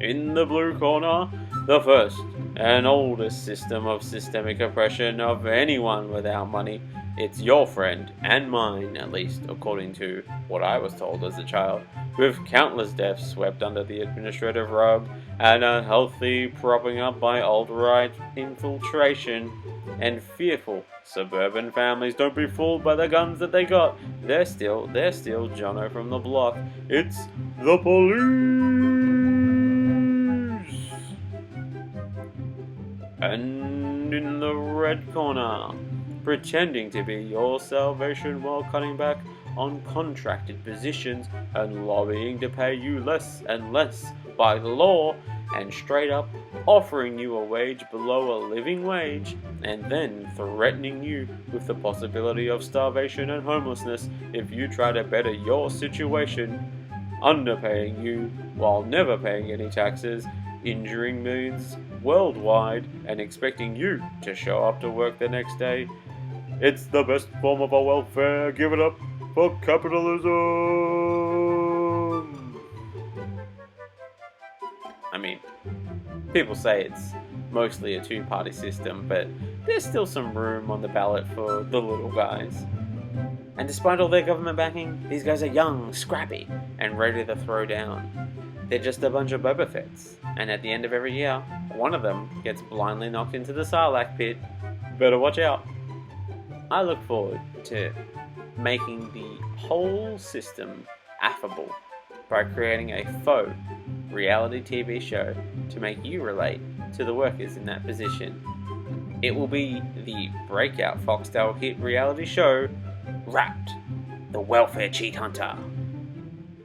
In the blue corner, the first and oldest system of systemic oppression of anyone without money. It's your friend, and mine, at least according to what I was told as a child, with countless deaths swept under the administrative rug and unhealthy propping up by alt-right infiltration and fearful suburban families. Don't be fooled by the guns that they got. They're still Jono from the block. It's the police. And in the red corner, pretending to be your salvation while cutting back on contracted positions and lobbying to pay you less and less by the law, and straight up offering you a wage below a living wage, and then threatening you with the possibility of starvation and homelessness if you try to better your situation, underpaying you while never paying any taxes, injuring millions worldwide, and expecting you to show up to work the next day. It's the best form of our welfare. Give it up for capitalism. I mean, people say it's mostly a two-party system, but there's still some room on the ballot for the little guys. And despite all their government backing, these guys are young, scrappy, and ready to throw down. They're just a bunch of Boba Fetts, and at the end of every year, one of them gets blindly knocked into the Sarlacc pit. Better watch out. I look forward to making the whole system affable by creating a faux reality TV show to make you relate to the workers in that position. It will be the breakout Foxtel hit reality show, Wrapped, the Welfare Cheat Hunter.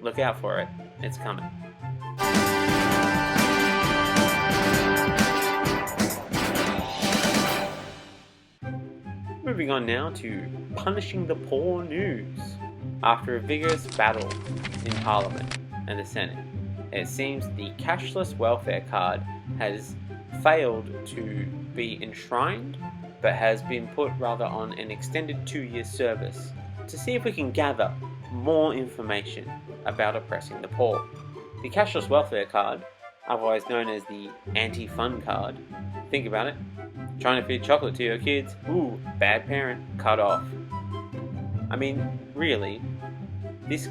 Look out for it, it's coming. Moving on now to punishing the poor news. After a vigorous battle in Parliament and the Senate, it seems the cashless welfare card has failed to be enshrined, but has been put rather on an extended 2-year service to see if we can gather more information about oppressing the poor. The cashless welfare card, otherwise known as the anti-fun card, think about it, trying to feed chocolate to your kids, ooh, bad parent, cut off. I mean, really, this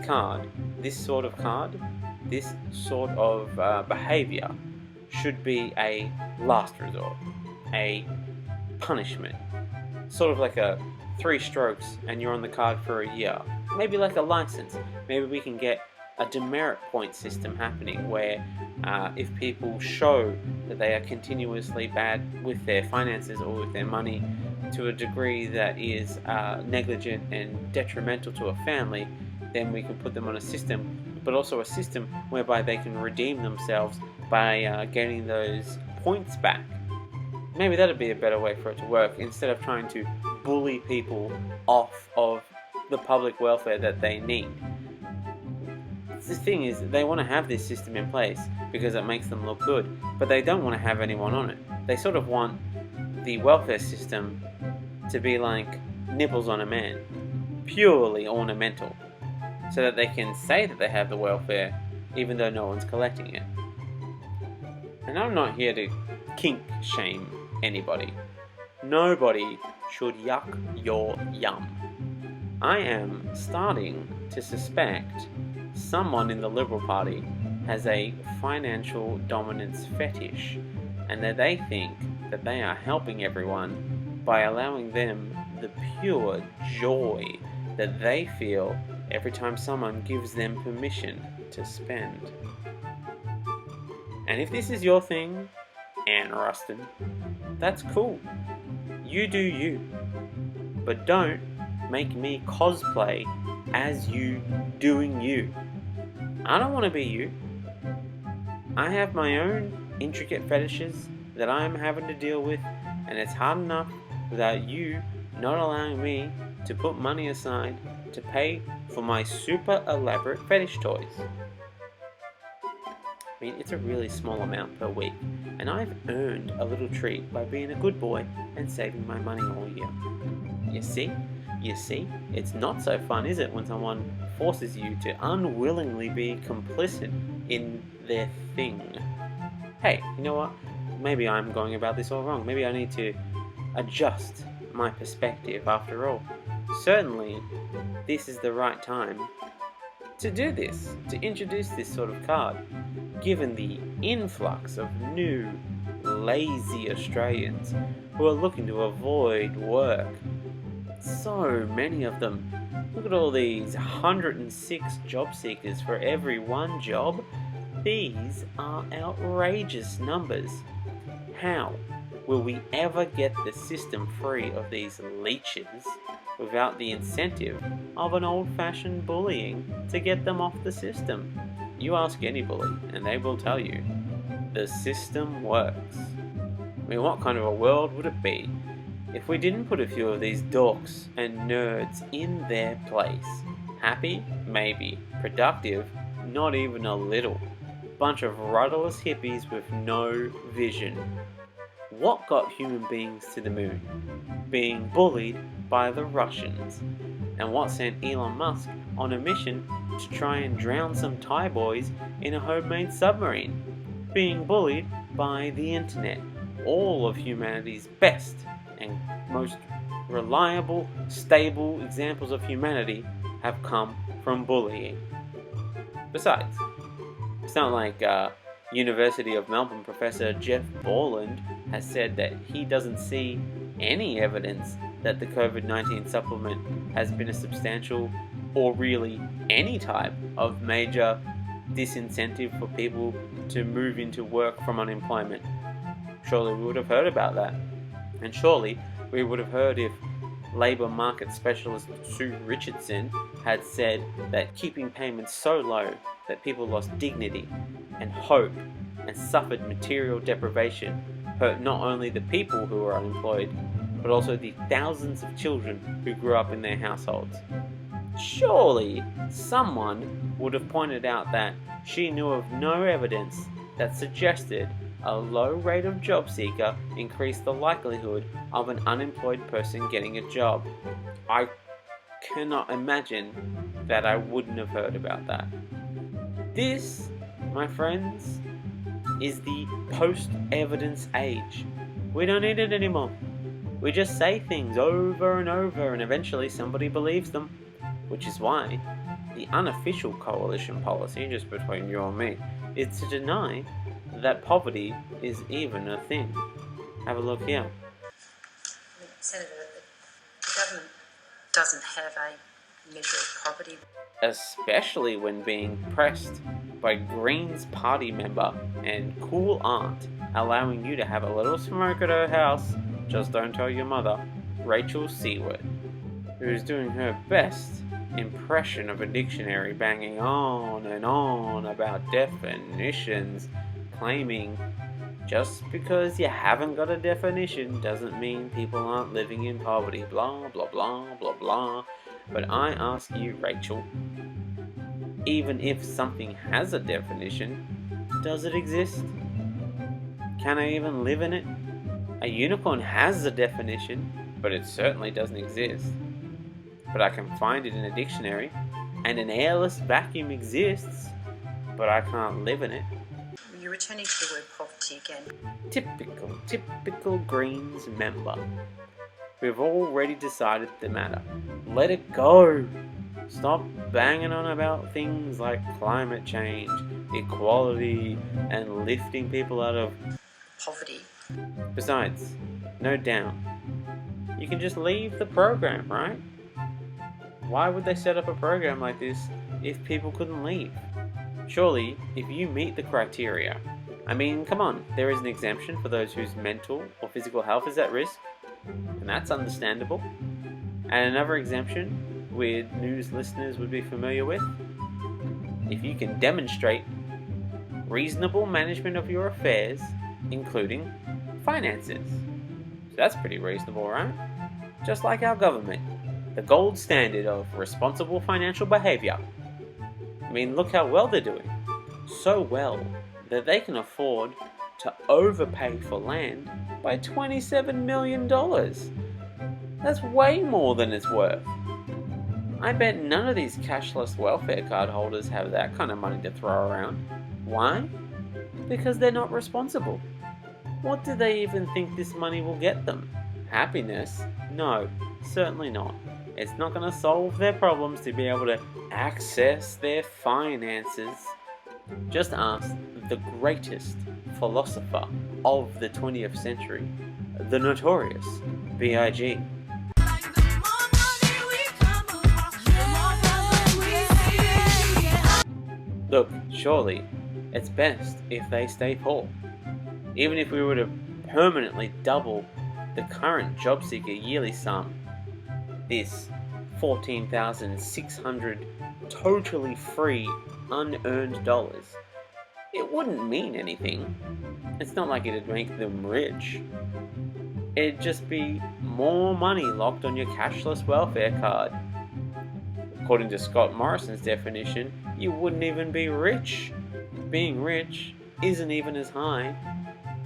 sort of behaviour should be a last resort, a punishment, sort of like a 3 strokes and you're on the card for a year. Maybe like a license. Maybe we can get a demerit point system happening where if people show that they are continuously bad with their finances or with their money to a degree that is negligent and detrimental to a family, then we can put them on a system, but also a system whereby they can redeem themselves by getting those points back. Maybe that'd be a better way for it to work, instead of trying to bully people off of the public welfare that they need. The thing is, they want to have this system in place because it makes them look good, but they don't want to have anyone on it. They sort of want the welfare system to be like nipples on a man, purely ornamental, so that they can say that they have the welfare even though no one's collecting it. And I'm not here to kink shame anybody. Nobody should yuck your yum. I am starting to suspect someone in the Liberal Party has a financial dominance fetish, and that they think that they are helping everyone by allowing them the pure joy that they feel every time someone gives them permission to spend. And if this is your thing, Anne Rustin, that's cool. You do you. But don't make me cosplay as you doing you. I don't want to be you. I have my own intricate fetishes that I'm having to deal with, and it's hard enough without you not allowing me to put money aside to pay for my super elaborate fetish toys. I mean, it's a really small amount per week, and I've earned a little treat by being a good boy and saving my money all year. You see, it's not so fun, is it, when someone forces you to unwillingly be complicit in their thing. Hey, you know what? Maybe I'm going about this all wrong. Maybe I need to adjust my perspective after all. Certainly, this is the right time to do this, to introduce this sort of card, given the influx of new, lazy Australians who are looking to avoid work. So many of them. Look at all these 106 job seekers for every one job. These are outrageous numbers. How will we ever get the system free of these leeches without the incentive of an old-fashioned bullying to get them off the system? You ask any bully and they will tell you, the system works. I mean, what kind of a world would it be if we didn't put a few of these dorks and nerds in their place? Happy? Maybe. Productive? Not even a little. Bunch of rudderless hippies with no vision. What got human beings to the moon? Being bullied by the Russians. And what sent Elon Musk on a mission to try and drown some Thai boys in a homemade submarine? Being bullied by the internet. All of humanity's best and most reliable, stable examples of humanity have come from bullying. Besides, it's not like University of Melbourne professor Jeff Borland has said that he doesn't see any evidence that the COVID-19 supplement has been a substantial or really any type of major disincentive for people to move into work from unemployment. Surely we would have heard about that. And surely we would have heard if Labour market specialist Sue Richardson had said that keeping payments so low that people lost dignity and hope and suffered material deprivation hurt not only the people who were unemployed, but also the thousands of children who grew up in their households. Surely someone would have pointed out that she knew of no evidence that suggested a low rate of job seeker increased the likelihood of an unemployed person getting a job. I cannot imagine that I wouldn't have heard about that. This, my friends, is the post-evidence age. We don't need it anymore. We just say things over and over and eventually somebody believes them. Which is why the unofficial coalition policy, just between you and me, is to deny that poverty is even a thing. Have a look here. Senator, the government doesn't have a measure of poverty. Especially when being pressed by Green's party member and cool aunt allowing you to have a little smoke at her house, just don't tell your mother, Rachel Seward, who's doing her best impression of a dictionary, banging on and on about definitions, claiming just because you haven't got a definition doesn't mean people aren't living in poverty, blah blah blah blah blah. But I ask you, Rachel, even if something has a definition, does it exist? Can I even live in it? A unicorn has a definition, but it certainly doesn't exist. But I can find it in a dictionary, and an airless vacuum exists, but I can't live in it. You're returning to the word poverty again. Typical Greens member. We've already decided the matter. Let it go. Stop banging on about things like climate change, equality, and lifting people out of Poverty. Besides, no doubt, you can just leave the program, right? Why would they set up a program like this if people couldn't leave? Surely, if you meet the criteria, I mean, come on, there is an exemption for those whose mental or physical health is at risk, and that's understandable. And another exemption, which news listeners would be familiar with, if you can demonstrate reasonable management of your affairs, including finances. So that's pretty reasonable, right? Just like our government, the gold standard of responsible financial behavior. I mean, look how well they're doing. So well that they can afford to overpay for land by $27 million. That's way more than it's worth. I bet none of these cashless welfare card holders have that kind of money to throw around. Why? Because they're not responsible. What do they even think this money will get them? Happiness? No, certainly not. It's not going to solve their problems to be able to access their finances. Just ask the greatest philosopher of the 20th century, the notorious B.I.G. Look, surely, it's best if they stay poor. Even if we were to permanently double the current job seeker yearly sum, this $14,600 totally free, unearned dollars, it wouldn't mean anything. It's not like it'd make them rich. It'd just be more money locked on your cashless welfare card. According to Scott Morrison's definition, you wouldn't even be rich. Being rich isn't even as high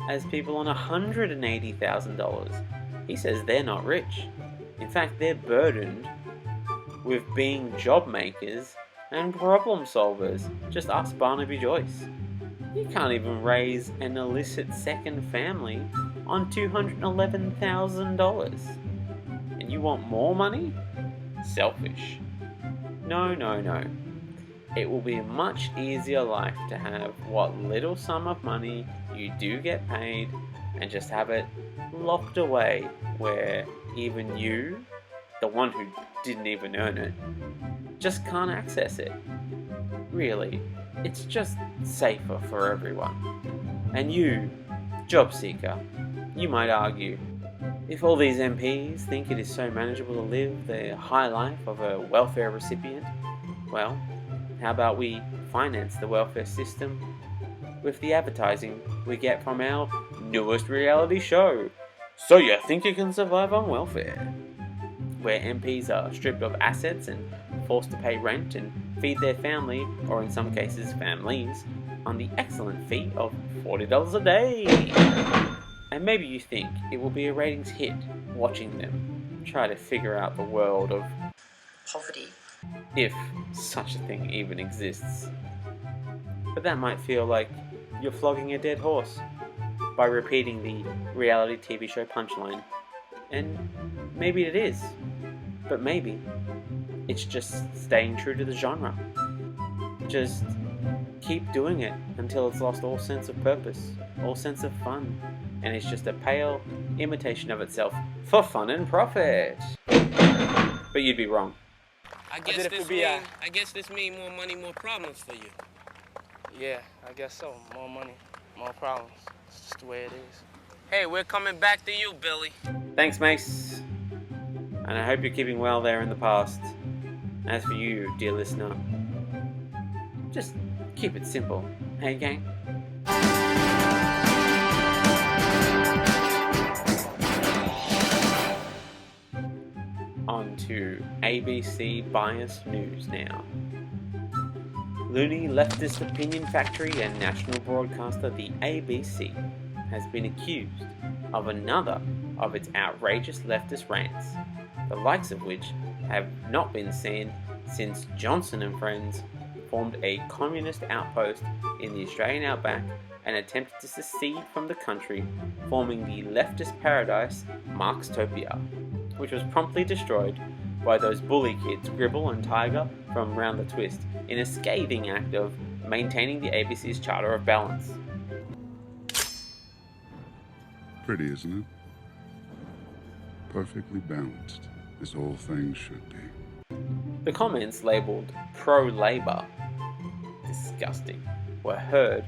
as people on $180,000. He says they're not rich. In fact, they're burdened with being job makers and problem solvers. Just ask Barnaby Joyce. You can't even raise an illicit second family on $211,000. And you want more money? Selfish. No, no, no. It will be a much easier life to have what little sum of money you do get paid and just have it locked away where even you, the one who didn't even earn it, just can't access it. Really, it's just safer for everyone. And you, job seeker, you might argue, if all these MPs think it is so manageable to live the high life of a welfare recipient, well, how about we finance the welfare system with the advertising we get from our newest reality show, So You Think You Can Survive on Welfare, where MPs are stripped of assets and forced to pay rent and feed their family, or in some cases families, on the excellent fee of $40 a day. And maybe you think it will be a ratings hit watching them try to figure out the world of Poverty. if such a thing even exists. But that might feel like you're flogging a dead horse by repeating the reality TV show punchline. And maybe it is, but maybe it's just staying true to the genre. Just keep doing it until it's lost all sense of purpose, all sense of fun, and it's just a pale imitation of itself for fun and profit. But you'd be wrong. I guess this mean more money, more problems for you. Yeah, I guess so. More money, more problems. It's just the way it is. Hey, we're coming back to you, Billy. Thanks, Mace. And I hope you're keeping well there in the past. As for you, dear listener, just keep it simple. Hey, gang? On to ABC Bias News now. Loony leftist opinion factory and national broadcaster the ABC has been accused of another of its outrageous leftist rants, the likes of which have not been seen since Johnson and Friends formed a communist outpost in the Australian outback and attempted to secede from the country, forming the leftist paradise Marxtopia, which was promptly destroyed by those bully kids Gribble and Tiger from Round the Twist in a scathing act of maintaining the ABC's Charter of Balance. Pretty, isn't it? Perfectly balanced, as all things should be. The comments labelled pro-Labour, disgusting, were heard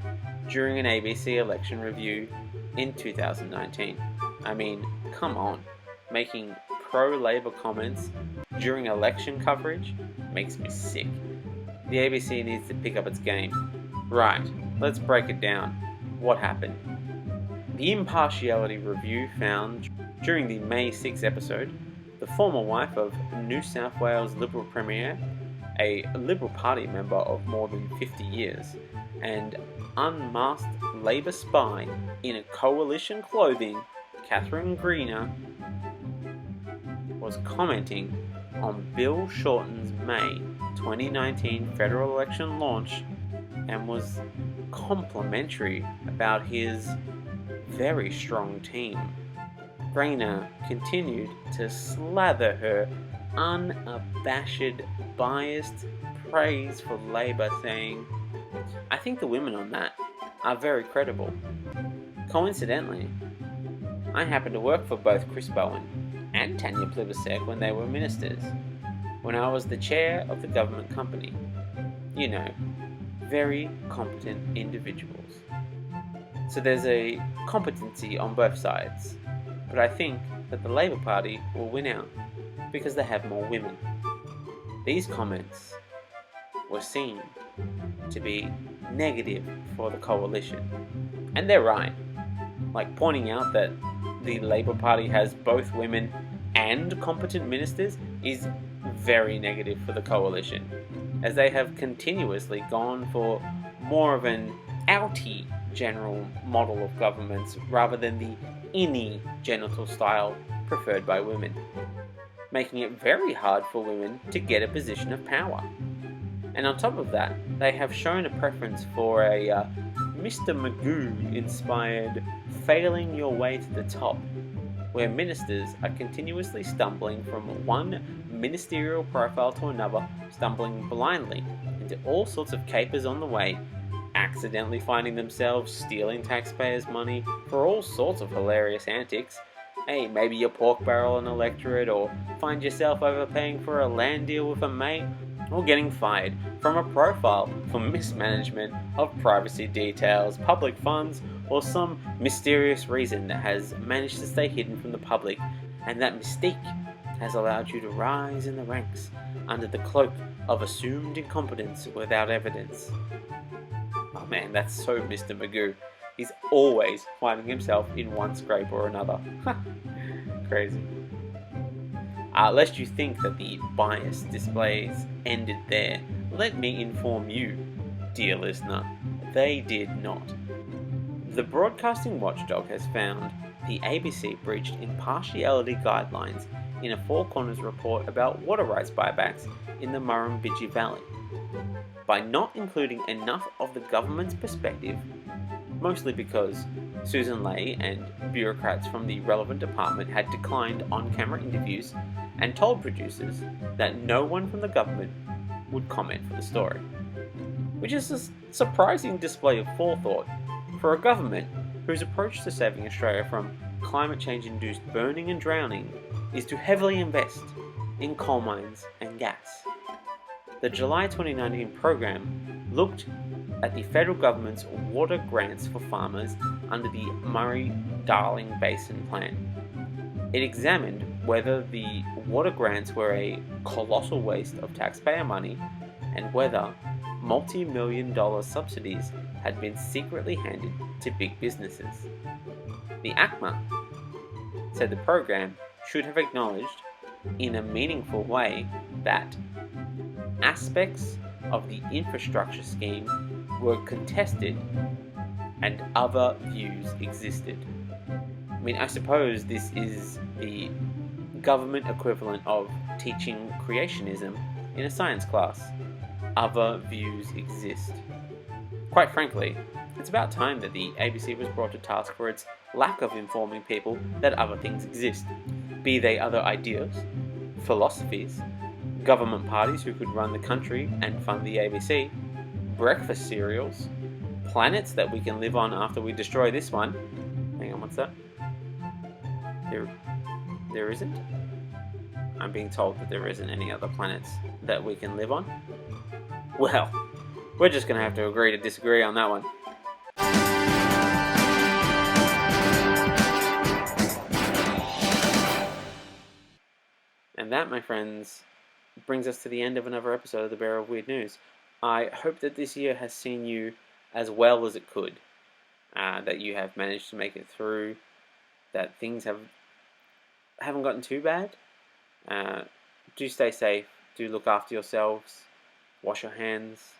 during an ABC election review in 2019. I mean, come on, making pro-Labour comments during election coverage makes me sick. The ABC needs to pick up its game. Right, let's break it down. What happened? The Impartiality Review found during the May 6 episode, the former wife of New South Wales Liberal Premier, a Liberal Party member of more than 50 years, and unmasked Labour spy in a coalition clothing, Catherine Greener, was commenting on Bill Shorten's May 2019 federal election launch and was complimentary about his very strong team. Greener continued to slather her unabashed, biased praise for Labour, saying, "I think the women on that are very credible. Coincidentally, I happened to work for both Chris Bowen and Tanya Plibersek when they were ministers, when I was the chair of the government company. You know, very competent individuals. So there's a competency on both sides, but I think that the Labour Party will win out because they have more women." These comments were seen to be negative for the coalition, and they're right. Like, pointing out that the Labour Party has both women and competent ministers is very negative for the coalition, as they have continuously gone for more of an outy general model of governments rather than the inny genital style preferred by women, making it very hard for women to get a position of power. And on top of that, they have shown a preference for a Mr. Magoo inspired failing your way to the top, where ministers are continuously stumbling from one ministerial profile to another, stumbling blindly into all sorts of capers on the way, accidentally finding themselves stealing taxpayers' money for all sorts of hilarious antics. Hey, maybe you pork barrel an electorate, or find yourself overpaying for a land deal with a mate, or getting fired from a profile for mismanagement of privacy details, public funds, or some mysterious reason that has managed to stay hidden from the public, and that mystique has allowed you to rise in the ranks under the cloak of assumed incompetence without evidence. Oh man, that's so Mr. Magoo. He's always finding himself in one scrape or another. Crazy. Lest you think that the bias displays ended there, let me inform you, dear listener, they did not. The Broadcasting Watchdog has found the ABC breached impartiality guidelines in a Four Corners report about water rights buybacks in the Murrumbidgee Valley by not including enough of the government's perspective, mostly because Susan Ley and bureaucrats from the relevant department had declined on-camera interviews and told producers that no one from the government would comment for the story. Which is a surprising display of forethought for a government whose approach to saving Australia from climate change-induced burning and drowning is to heavily invest in coal mines and gas. The July 2019 program looked at the federal government's water grants for farmers under the Murray-Darling Basin Plan. It examined whether the water grants were a colossal waste of taxpayer money and whether multi-million-dollar subsidies had been secretly handed to big businesses. The ACMA said the program should have acknowledged in a meaningful way that aspects of the infrastructure scheme were contested and other views existed. I mean, I suppose this is the government equivalent of teaching creationism in a science class. Other views exist. Quite frankly, it's about time that the ABC was brought to task for its lack of informing people that other things exist, be they other ideas, philosophies, government parties who could run the country and fund the ABC, breakfast cereals, planets that we can live on after we destroy this one. Hang on, what's that? There isn't? I'm being told that there isn't any other planets that we can live on. Well, we're just going to have to agree to disagree on that one. And that, my friends, brings us to the end of another episode of the Bearer of Weird News. I hope that this year has seen you as well as it could, that you have managed to make it through, that things haven't gotten too bad. Do stay safe, do look after yourselves, wash your hands,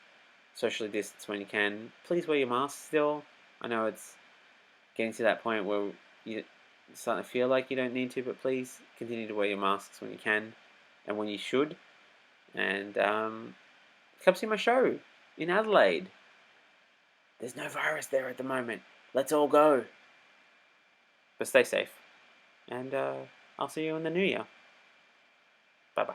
socially distance when you can. Please wear your mask still. I know it's getting to that point where you're starting to feel like you don't need to, but please continue to wear your masks when you can and when you should. And come see my show in Adelaide. There's no virus there at the moment. Let's all go. But stay safe. And I'll see you in the new year. Bye-bye.